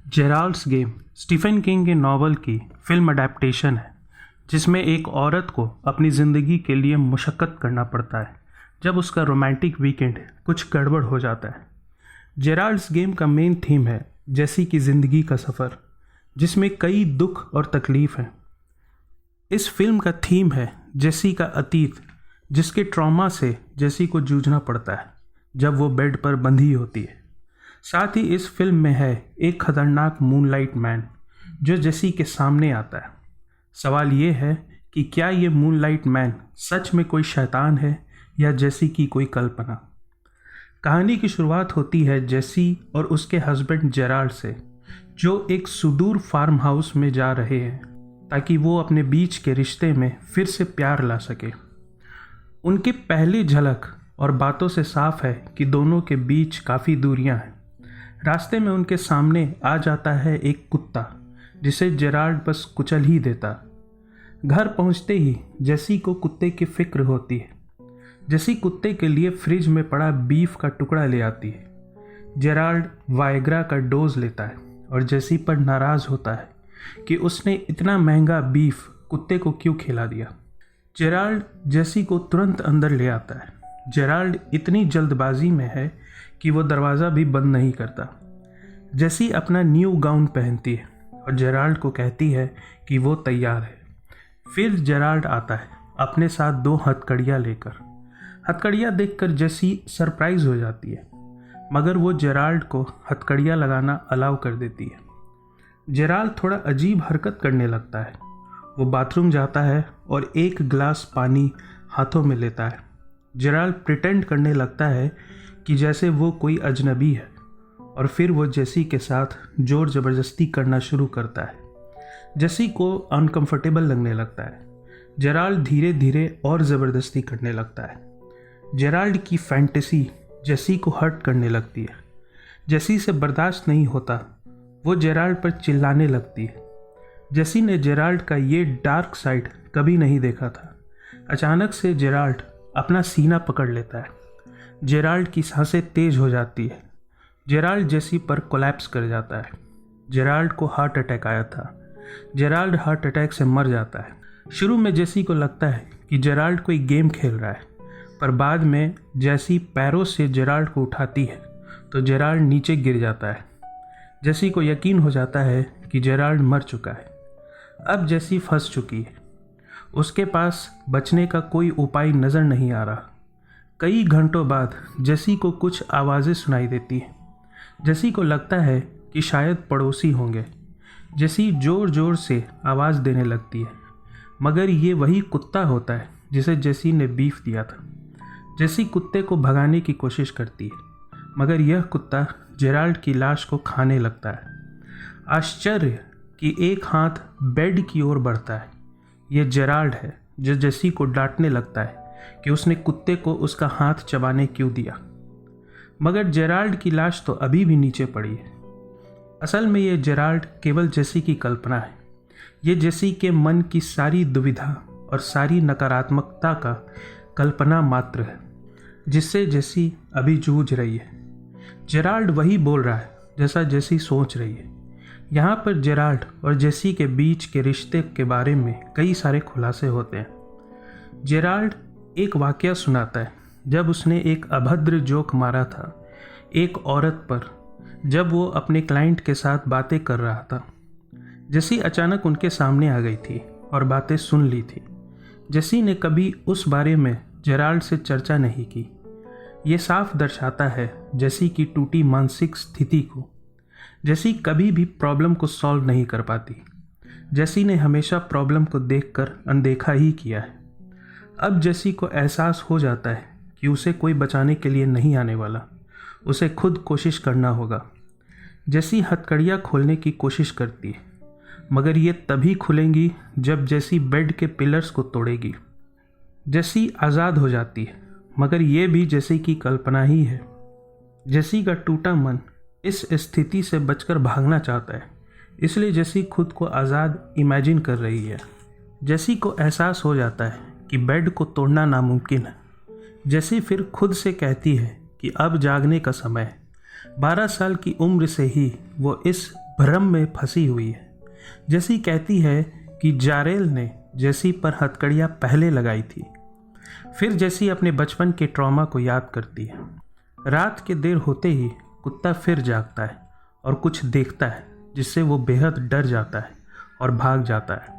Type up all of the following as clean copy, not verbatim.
जेराल्ड्स game Stephen king के novel की film adaptation है जिसमें एक औरत को अपनी ज़िंदगी के लिए मुशक्क़त करना पड़ता है जब उसका रोमांटिक वीकेंड कुछ गड़बड़ हो जाता है। जेराल्ड्स गेम का मेन थीम है जेसी की ज़िंदगी का सफ़र जिसमें कई दुख और तकलीफ़ हैं। इस फिल्म का थीम है जेसी का अतीत, जिसके ट्रॉमा से जेसी को जूझना पड़ता है जब वो बेड पर बंधी होती है। साथ ही इस फिल्म में है एक खतरनाक मूनलाइट मैन जो जेसी के सामने आता है। सवाल ये है कि क्या ये मूनलाइट मैन सच में कोई शैतान है या जेसी की कोई कल्पना। कहानी की शुरुआत होती है जेसी और उसके हस्बैंड जेराल्ड से, जो एक सुदूर फार्म हाउस में जा रहे हैं ताकि वो अपने बीच के रिश्ते में फिर से प्यार ला सके। उनकी पहली झलक और बातों से साफ है कि दोनों के बीच काफ़ी दूरियां हैं। रास्ते में उनके सामने आ जाता है एक कुत्ता जिसे जेराल्ड बस कुचल ही देता। घर पहुंचते ही जेसी को कुत्ते की फिक्र होती है। जेसी कुत्ते के लिए फ्रिज में पड़ा बीफ का टुकड़ा ले आती है। जेराल्ड वायग्रा का डोज लेता है और जेसी पर नाराज़ होता है कि उसने इतना महंगा बीफ कुत्ते को क्यों खिला दिया। जेराल्ड जेसी को तुरंत अंदर ले आता है। जेराल्ड इतनी जल्दबाजी में है कि वो दरवाज़ा भी बंद नहीं करता। जेसी अपना न्यू गाउन पहनती है और जेराल्ड को कहती है कि वो तैयार है। फिर जेराल्ड आता है अपने साथ 2 हथकड़ियाँ लेकर। हथकड़ियाँ देखकर जेसी सरप्राइज हो जाती है, मगर वो जेराल्ड को हथकड़ियाँ लगाना अलाउ कर देती है। जेराल्ड थोड़ा अजीब हरकत करने लगता है। वो बाथरूम जाता है और एक गिलास पानी हाथों में लेता है। जेराल्ड प्रिटेंड करने लगता है कि जैसे वो कोई अजनबी है और फिर वो जेसी के साथ जोर ज़बरदस्ती करना शुरू करता है। जेसी को अनकंफर्टेबल लगने लगता है। जेराल्ड धीरे धीरे और ज़बरदस्ती करने लगता है। जेराल्ड की फैंटेसी जेसी को हर्ट करने लगती है। जेसी से बर्दाश्त नहीं होता, वो जेराल्ड पर चिल्लाने लगती है। जेसी ने जेराल्ड का ये डार्क साइड कभी नहीं देखा था। अचानक से जेराल्ड अपना सीना पकड़ लेता है। जेराल्ड की सांसें तेज हो जाती है। जेराल्ड जेसी पर कोलैप्स कर जाता है। जेराल्ड को हार्ट अटैक आया था। जेराल्ड हार्ट अटैक से मर जाता है। शुरू में जेसी को लगता है कि जेराल्ड कोई गेम खेल रहा है, पर बाद में जेसी पैरों से जेराल्ड को उठाती है तो जेराल्ड नीचे गिर जाता है। जेसी को यकीन हो जाता है कि जेराल्ड मर चुका है। अब जेसी फंस चुकी है। उसके पास बचने का कोई उपाय नज़र नहीं आ रहा। कई घंटों बाद जेसी को कुछ आवाज़ें सुनाई देती हैं। जेसी को लगता है कि शायद पड़ोसी होंगे। जेसी ज़ोर ज़ोर से आवाज़ देने लगती है, मगर ये वही कुत्ता होता है जिसे जेसी ने बीफ दिया था। जेसी कुत्ते को भगाने की कोशिश करती है, मगर यह कुत्ता जेराल्ड की लाश को खाने लगता है। आश्चर्य कि एक हाथ बेड की ओर बढ़ता है। यह जेराल्ड है जो जेसी को डांटने लगता है कि उसने कुत्ते को उसका हाथ चबाने क्यों दिया, मगर जेराल्ड की लाश तो अभी भी नीचे पड़ी है। असल में ये जेराल्ड केवल जेसी की कल्पना है। ये जेसी के मन की सारी दुविधा और सारी नकारात्मकता का कल्पना मात्र है जिससे जेसी अभी जूझ रही है। जेराल्ड वही बोल रहा है जैसा जेसी सोच रही है। यहाँ पर जेराल्ड और जेसी के बीच के रिश्ते के बारे में कई सारे खुलासे होते हैं। जेराल्ड एक वाकया सुनाता है जब उसने एक अभद्र जोक मारा था एक औरत पर जब वो अपने क्लाइंट के साथ बातें कर रहा था। जेसी अचानक उनके सामने आ गई थी और बातें सुन ली थी। जेसी ने कभी उस बारे में जेराल्ड से चर्चा नहीं की। ये साफ दर्शाता है जेसी की टूटी मानसिक स्थिति को। जेसी कभी भी प्रॉब्लम को सॉल्व नहीं कर पाती। जेसी ने हमेशा प्रॉब्लम को देखकर अनदेखा ही किया है। अब जेसी को एहसास हो जाता है कि उसे कोई बचाने के लिए नहीं आने वाला, उसे खुद कोशिश करना होगा। जेसी हथकड़ियाँ खोलने की कोशिश करती है, मगर ये तभी खुलेंगी जब जेसी बेड के पिलर्स को तोड़ेगी। जेसी आज़ाद हो जाती है, मगर ये भी जेसी की कल्पना ही है। जेसी का टूटा मन इस स्थिति से बचकर भागना चाहता है, इसलिए जेसी खुद को आज़ाद इमेजिन कर रही है। जेसी को एहसास हो जाता है कि बेड को तोड़ना नामुमकिन है। जेसी फिर खुद से कहती है कि अब जागने का समय है। 12 साल की उम्र से ही वो इस भ्रम में फंसी हुई है। जेसी कहती है कि जारेल ने जेसी पर हथकड़ियाँ पहले लगाई थी। फिर जेसी अपने बचपन के ट्रॉमा को याद करती है। रात के देर होते ही कुत्ता फिर जागता है और कुछ देखता है जिससे वो बेहद डर जाता है और भाग जाता है।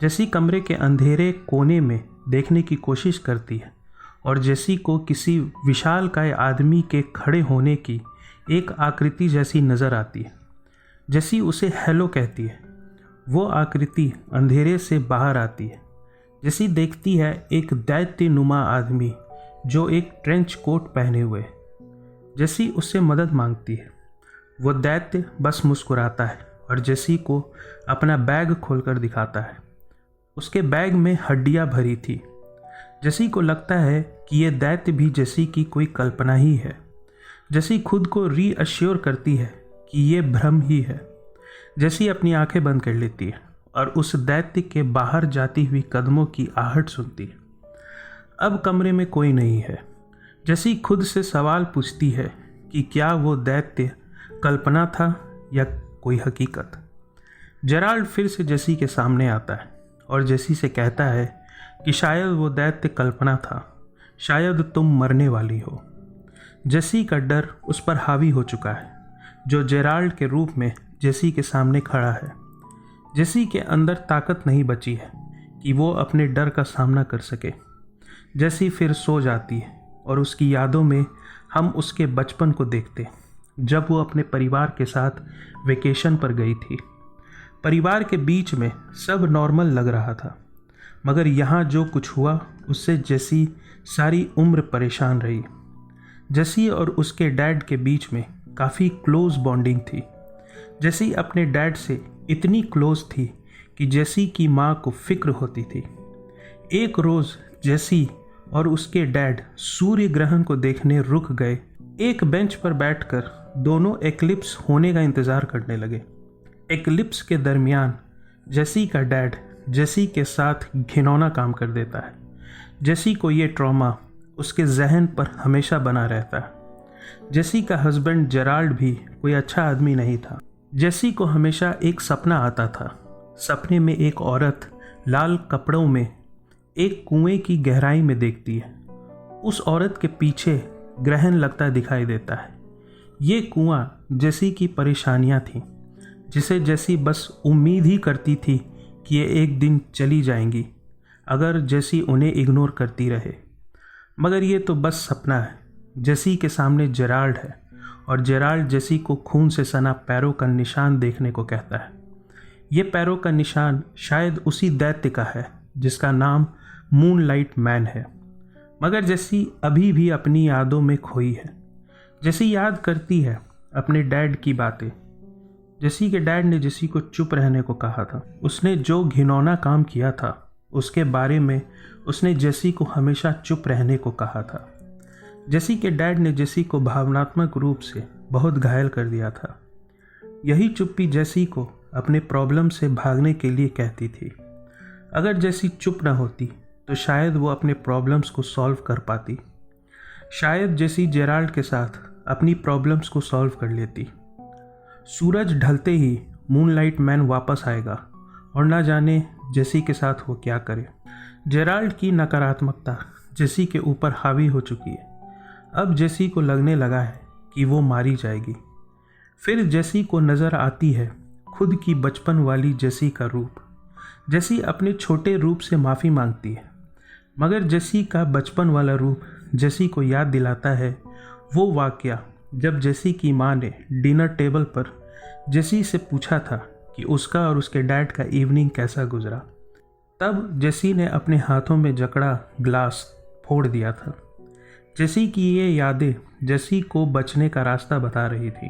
जेसी कमरे के अंधेरे कोने में देखने की कोशिश करती है और जेसी को किसी विशालकाय आदमी के खड़े होने की एक आकृति जैसी नज़र आती है। जेसी उसे हेलो कहती है। वो आकृति अंधेरे से बाहर आती है। जेसी देखती है एक दैत्यनुमा आदमी जो एक ट्रेंच कोट पहने हुए है। जेसी उससे मदद मांगती है। वो दैत्य बस मुस्कुराता है और जेसी को अपना बैग खोलकर दिखाता है। उसके बैग में हड्डियां भरी थी। जेसी को लगता है कि ये दैत्य भी जेसी की कोई कल्पना ही है। जेसी खुद को रीअश्योर करती है कि ये भ्रम ही है। जेसी अपनी आंखें बंद कर लेती है और उस दैत्य के बाहर जाती हुई कदमों की आहट सुनती है। अब कमरे में कोई नहीं है। जेसी खुद से सवाल पूछती है कि क्या वो दैत्य कल्पना था या कोई हकीकत। जेराल्ड फिर से जेसी के सामने आता है और जेसी से कहता है कि शायद वो दैत्य कल्पना था, शायद तुम मरने वाली हो। जेसी का डर उस पर हावी हो चुका है, जो जेराल्ड के रूप में जेसी के सामने खड़ा है। जेसी के अंदर ताकत नहीं बची है कि वो अपने डर का सामना कर सके। जेसी फिर सो जाती है और उसकी यादों में हम उसके बचपन को देखते, जब वो अपने परिवार के साथ वेकेशन पर गई थी। परिवार के बीच में सब नॉर्मल लग रहा था, मगर यहाँ जो कुछ हुआ उससे जेसी सारी उम्र परेशान रही। जेसी और उसके डैड के बीच में काफ़ी क्लोज बॉन्डिंग थी। जेसी अपने डैड से इतनी क्लोज थी कि जेसी की माँ को फिक्र होती थी। एक रोज़ जेसी और उसके डैड सूर्य ग्रहण को देखने रुक गए। एक बेंच पर बैठकर दोनों एक्लिप्स होने का इंतज़ार करने लगे। एक्लिप्स के दरमियान जेसी का डैड जेसी के साथ घिनौना काम कर देता है। जेसी को ये ट्रॉमा उसके जहन पर हमेशा बना रहता है। जेसी का हस्बैंड जेराल्ड भी कोई अच्छा आदमी नहीं था। जेसी को हमेशा एक सपना आता था। सपने में एक औरत लाल कपड़ों में एक कुएं की गहराई में देखती है। उस औरत के पीछे ग्रहण लगता दिखाई देता है। ये कुआं जेसी की परेशानियां थीं, जिसे जेसी बस उम्मीद ही करती थी कि ये एक दिन चली जाएंगी अगर जेसी उन्हें इग्नोर करती रहे। मगर ये तो बस सपना है। जेसी के सामने जेराल्ड है और जेराल्ड जेसी को खून से सना पैरों का निशान देखने को कहता है। ये पैरों का निशान शायद उसी दैत्य का है जिसका नाम मूनलाइट मैन है। मगर जेसी अभी भी अपनी यादों में खोई है। जेसी याद करती है अपने डैड की बातें। जेसी के डैड ने जेसी को चुप रहने को कहा था। उसने जो घिनौना काम किया था उसके बारे में उसने जेसी को हमेशा चुप रहने को कहा था। जेसी के डैड ने जेसी को भावनात्मक रूप से बहुत घायल कर दिया था। यही चुप्पी जेसी को अपने प्रॉब्लम से भागने के लिए कहती थी। अगर जेसी चुप न होती तो शायद वो अपने प्रॉब्लम्स को सॉल्व कर पाती। शायद जेसी जेराल्ड के साथ अपनी प्रॉब्लम्स को सॉल्व कर लेती। सूरज ढलते ही मूनलाइट मैन वापस आएगा और ना जाने जेसी के साथ वो क्या करे। जेराल्ड की नकारात्मकता जेसी के ऊपर हावी हो चुकी है। अब जेसी को लगने लगा है कि वो मारी जाएगी। फिर जेसी को नज़र आती है खुद की बचपन वाली जेसी का रूप। जेसी अपने छोटे रूप से माफ़ी मांगती है, मगर जेसी का बचपन वाला रूप जेसी को याद दिलाता है वो वाक़या जब जेसी की माँ ने डिनर टेबल पर जेसी से पूछा था कि उसका और उसके डैड का इवनिंग कैसा गुजरा। तब जेसी ने अपने हाथों में जकड़ा ग्लास फोड़ दिया था। जेसी की ये यादें जेसी को बचने का रास्ता बता रही थी।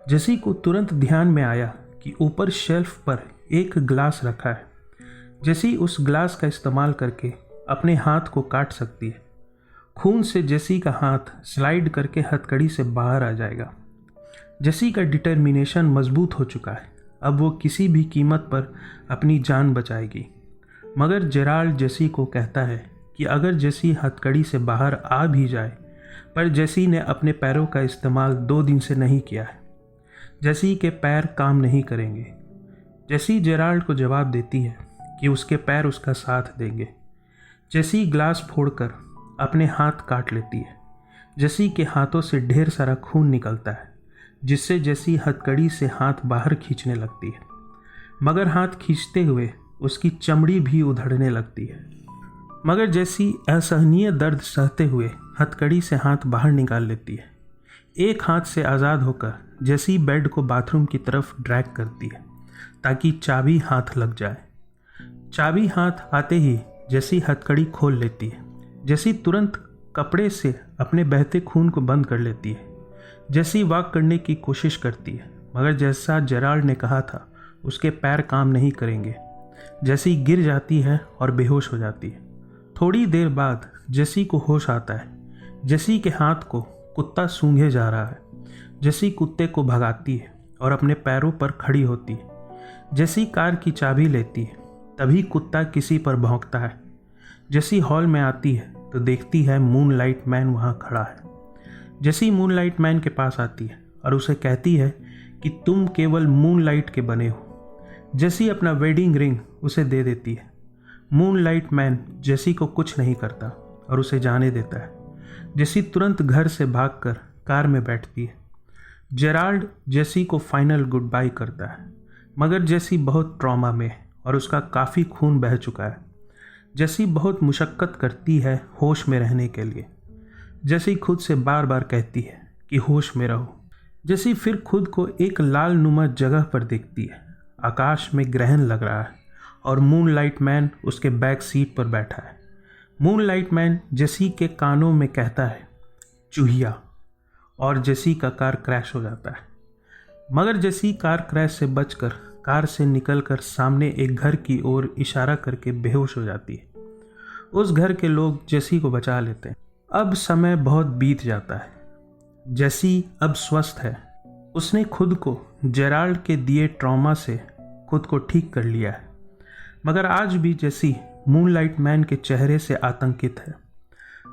जेसी को तुरंत ध्यान में आया कि ऊपर शेल्फ पर एक ग्लास रखा है। जेसी उस ग्लास का इस्तेमाल करके अपने हाथ को काट सकती है। खून से जेसी का हाथ स्लाइड करके हथकड़ी से बाहर आ जाएगा। जेसी का डिटर्मिनेशन मजबूत हो चुका है। अब वो किसी भी कीमत पर अपनी जान बचाएगी। मगर जेराल्ड जेसी को कहता है कि अगर जेसी हथकड़ी से बाहर आ भी जाए, पर जेसी ने अपने पैरों का इस्तेमाल 2 दिन से नहीं किया है। जेसी के पैर काम नहीं करेंगे। जेसी जेराल्ड को जवाब देती है कि उसके पैर उसका साथ देंगे। जेसी ग्लास फोड़कर अपने हाथ काट लेती है। जेसी के हाथों से ढेर सारा खून निकलता है, जिससे जेसी हथकड़ी से हाथ बाहर खींचने लगती है, मगर हाथ खींचते हुए उसकी चमड़ी भी उधड़ने लगती है। मगर जेसी असहनीय दर्द सहते हुए हथकड़ी से हाथ बाहर निकाल लेती है। एक हाथ से आज़ाद होकर जेसी बेड को बाथरूम की तरफ ड्रैग करती है ताकि चाबी हाथ लग जाए। चाबी हाथ आते ही जेसी हथकड़ी खोल लेती है। जेसी तुरंत कपड़े से अपने बहते खून को बंद कर लेती है। जेसी वॉक करने की कोशिश करती है, मगर जैसा जेराल्ड ने कहा था उसके पैर काम नहीं करेंगे। जेसी गिर जाती है और बेहोश हो जाती है। थोड़ी देर बाद जेसी को होश आता है। जेसी के हाथ को कुत्ता सूंघे जा रहा है। जेसी कुत्ते को भगाती है और अपने पैरों पर खड़ी होती है। जेसी कार की चाबी लेती है, तभी कुत्ता किसी पर भौंकता है। जेसी हॉल में आती है तो देखती है मूनलाइट मैन वहाँ खड़ा है। जेसी मूनलाइट मैन के पास आती है और उसे कहती है कि तुम केवल मूनलाइट के बने हो। जेसी अपना वेडिंग रिंग उसे दे देती है। मूनलाइट मैन जेसी को कुछ नहीं करता और उसे जाने देता है। जेसी तुरंत घर से भागकर कार में बैठती है। जेराल्ड जेसी को फाइनल गुड बाय करता है, मगर जेसी बहुत ट्रॉमा में है और उसका काफ़ी खून बह चुका है। जेसी बहुत मुशक्क़त करती है होश में रहने के लिए। जेसी खुद से बार बार कहती है कि होश में रहो। जेसी फिर खुद को एक लाल नुमा जगह पर देखती है। आकाश में ग्रहण लग रहा है और मूनलाइट मैन उसके बैक सीट पर बैठा है। मूनलाइट मैन जेसी के कानों में कहता है चूहिया, और जेसी का कार क्रैश हो जाता है। मगर जेसी कार क्रैश से बचकर कार से निकलकर सामने एक घर की ओर इशारा करके बेहोश हो जाती है। उस घर के लोग जेसी को बचा लेते हैं। अब समय बहुत बीत जाता है। जेसी अब स्वस्थ है। उसने खुद को जेराल्ड के दिए ट्रॉमा से खुद को ठीक कर लिया है, मगर आज भी जेसी मूनलाइट मैन के चेहरे से आतंकित है।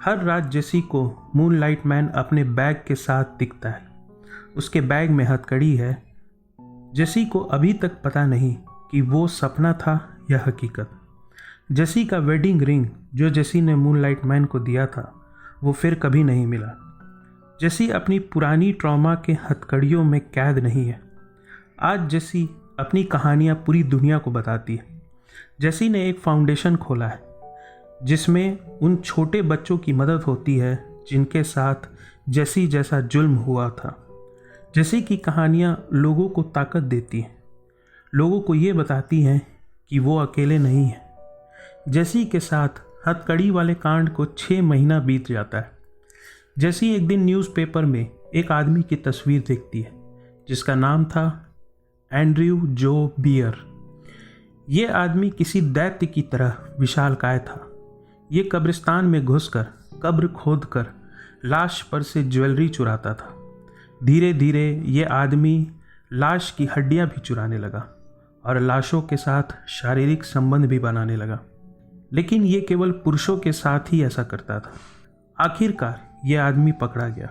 हर रात जेसी को मूनलाइट मैन अपने बैग के साथ दिखता है। उसके बैग में हथकड़ी है। जेसी को अभी तक पता नहीं कि वो सपना था या हकीकत। जेसी का वेडिंग रिंग जो जेसी ने मूनलाइट मैन को दिया था वो फिर कभी नहीं मिला। जेसी अपनी पुरानी ट्रॉमा के हथकड़ियों में कैद नहीं है। आज जेसी अपनी कहानियाँ पूरी दुनिया को बताती है। जेसी ने एक फाउंडेशन खोला है जिसमें उन छोटे बच्चों की मदद होती है जिनके साथ जेसी जैसा जुल्म हुआ था। जेसी की कहानियाँ लोगों को ताकत देती हैं, लोगों को ये बताती हैं कि वो अकेले नहीं हैं। जेसी के साथ हथकड़ी वाले कांड को 6 महीना बीत जाता है। जेसी एक दिन न्यूज़पेपर में एक आदमी की तस्वीर देखती है जिसका नाम था एंड्रयू जो बियर। ये आदमी किसी दैत्य की तरह विशालकाय था। ये कब्रिस्तान में घुसकर कब्र खोदकर लाश पर से ज्वेलरी चुराता था। धीरे धीरे ये आदमी लाश की हड्डियां भी चुराने लगा और लाशों के साथ शारीरिक संबंध भी बनाने लगा, लेकिन ये केवल पुरुषों के साथ ही ऐसा करता था। आखिरकार ये आदमी पकड़ा गया।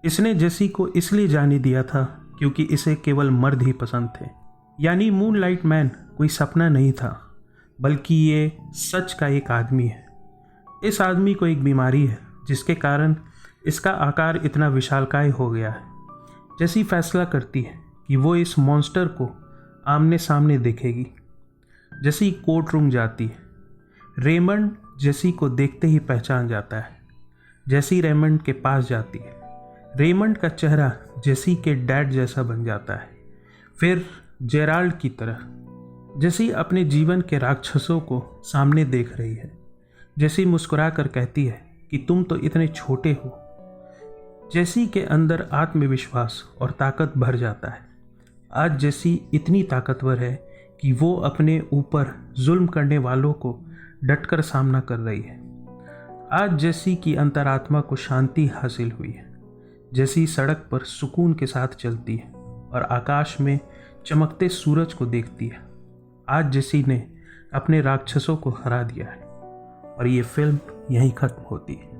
इसने जेसी को इसलिए जाने दिया था क्योंकि इसे केवल मर्द ही पसंद थे। यानी मूनलाइट मैन कोई सपना नहीं था, बल्कि ये सच का एक आदमी है। इस आदमी को एक बीमारी है जिसके कारण इसका आकार इतना विशालकाय हो गया है। जेसी फैसला करती है कि वो इस मॉन्स्टर को आमने सामने देखेगी। जेसी कोर्ट रूम जाती है। रेमंड जेसी को देखते ही पहचान जाता है। जेसी रेमंड के पास जाती है। रेमंड का चेहरा जेसी के डैड जैसा बन जाता है, फिर जेराल्ड की तरह। जेसी अपने जीवन के राक्षसों को सामने देख रही है। जेसी मुस्कुरा कर कहती है कि तुम तो इतने छोटे हो। जेसी के अंदर आत्मविश्वास और ताकत भर जाता है। आज जेसी इतनी ताकतवर है कि वो अपने ऊपर जुल्म करने वालों को डटकर सामना कर रही है। आज जेसी की अंतरात्मा को शांति हासिल हुई है। जेसी सड़क पर सुकून के साथ चलती है और आकाश में चमकते सूरज को देखती है। आज जेसी ने अपने राक्षसों को हरा दिया है और ये फिल्म यहीं खत्म होती है।